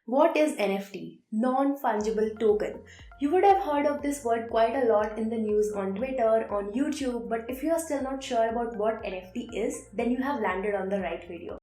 What is NFT? Non-Fungible Token. You would have heard of this word quite a lot in the news on Twitter, on YouTube, but if you are still not sure about what NFT is, then you have landed on the right video.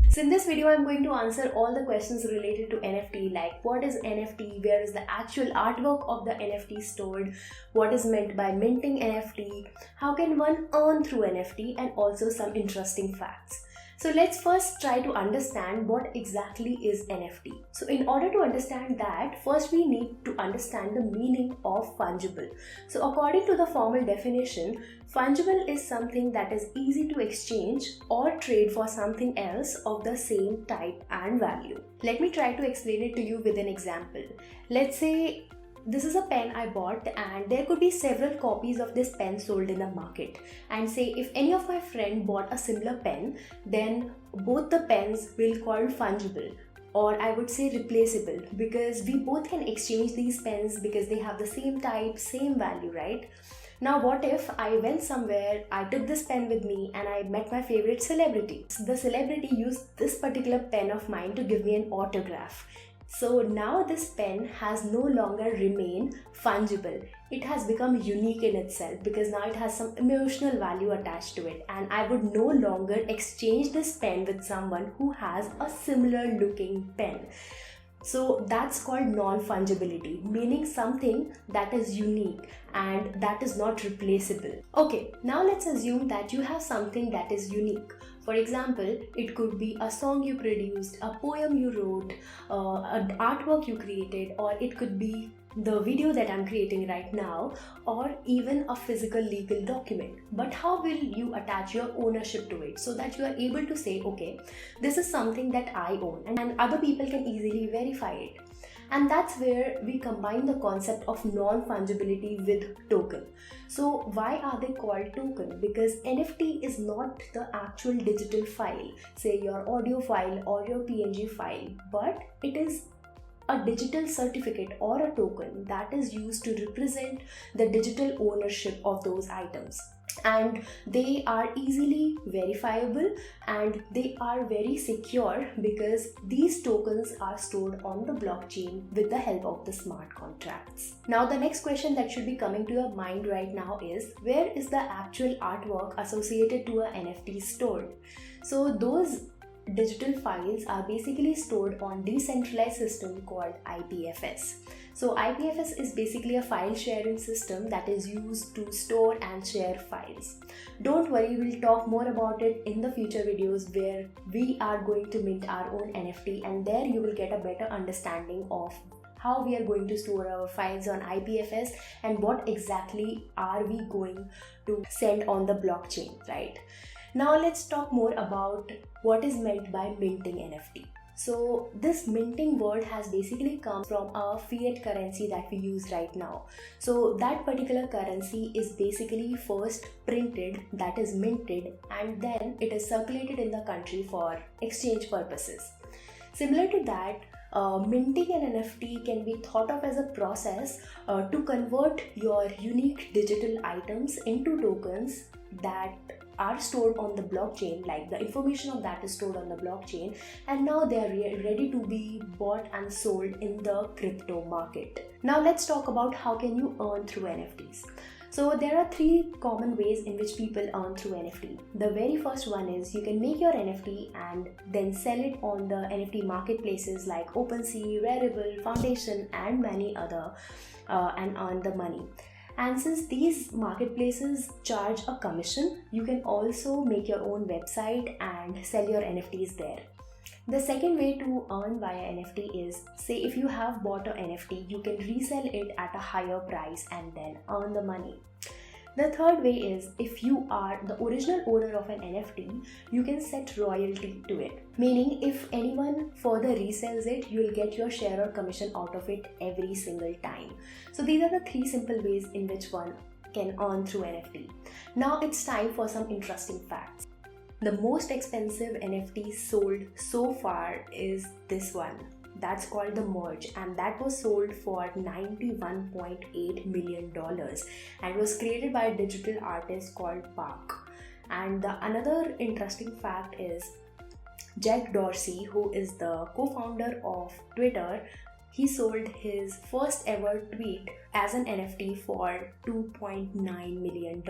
So in this video, I'm going to answer all the questions related to NFT, like what is NFT, where is the actual artwork of the NFT stored, what is meant by minting NFT, how can one earn through NFT, and also some interesting facts. So let's first try to understand what exactly is NFT. So in order to understand that, first we need to understand the meaning of fungible. So according to the formal definition, fungible is something that is easy to exchange or trade for something else of the same type and value. Let me try to explain it to you with an example. Let's say this is a pen I bought and there could be several copies of this pen sold in the market, and say if any of my friend bought a similar pen, then both the pens will called fungible, or I would say replaceable, because we both can exchange these pens because they have the same type, same value, right? Now what if I went somewhere, I took this pen with me and I met my favorite celebrity. The celebrity used this particular pen of mine to give me an autograph. So now this pen has no longer remained fungible. It has become unique in itself because now it has some emotional value attached to it, and I would no longer exchange this pen with someone who has a similar looking pen. So that's called non-fungibility, meaning something that is unique and that is not replaceable. Okay, now let's assume that you have something that is unique. For example, it could be a song you produced, a poem you wrote, an artwork you created, or it could be the video that I'm creating right now, or even a physical legal document. But how will you attach your ownership to it so that you are able to say, okay, this is something that I own, and other people can easily verify it? And that's where we combine the concept of non-fungibility with token. So why are they called token? Because NFT is not the actual digital file, say your audio file or your PNG file, but it is a digital certificate or a token that is used to represent the digital ownership of those items. And they are easily verifiable and they are very secure because these tokens are stored on the blockchain with the help of the smart contracts. Now the next question that should be coming to your mind right now is, where is the actual artwork associated to a NFT stored? So those digital files are basically stored on decentralized system called IPFS. So IPFS is basically a file sharing system that is used to store and share files. Don't worry, we'll talk more about it in the future videos where we are going to mint our own NFT, and there you will get a better understanding of how we are going to store our files on IPFS and what exactly are we going to send on the blockchain, right? Now let's talk more about what is meant by minting NFT. So this minting word has basically come from a fiat currency that we use right now. So that particular currency is basically first printed, that is minted, and then it is circulated in the country for exchange purposes. Similar to that, minting an NFT can be thought of as a process to convert your unique digital items into tokens that are stored on the blockchain, like the information of that is stored on the blockchain, and now they are ready to be bought and sold in the crypto market. Now let's talk about how can you earn through NFTs. So there are three common ways in which people earn through NFT. The very first one is you can make your NFT and then sell it on the NFT marketplaces like OpenSea, Rarible, Foundation, and many other, and earn the money. And since these marketplaces charge a commission, you can also make your own website and sell your NFTs there. The second way to earn via NFT is, say if you have bought an NFT, you can resell it at a higher price and then earn the money. The third way is, if you are the original owner of an NFT, you can set royalty to it. Meaning if anyone further resells it, you'll get your share or commission out of it every single time. So these are the three simple ways in which one can earn through NFT. Now it's time for some interesting facts. The most expensive NFT sold so far is this one. That's called the Merge, and that was sold for $91.8 million and was created by a digital artist called Park. And the another interesting fact is Jack Dorsey, who is the co-founder of Twitter, he sold his first ever tweet as an NFT for $2.9 million.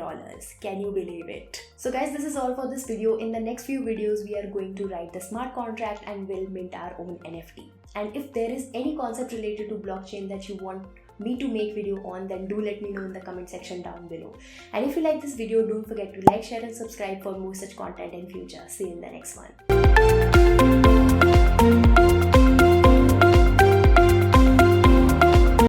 Can you believe it? So guys, this is all for this video. In the next few videos, we are going to write the smart contract and will mint our own NFT. And if there is any concept related to blockchain that you want me to make video on, then do let me know in the comment section down below. And if you like this video, don't forget to like, share and subscribe for more such content in future. See you in the next one.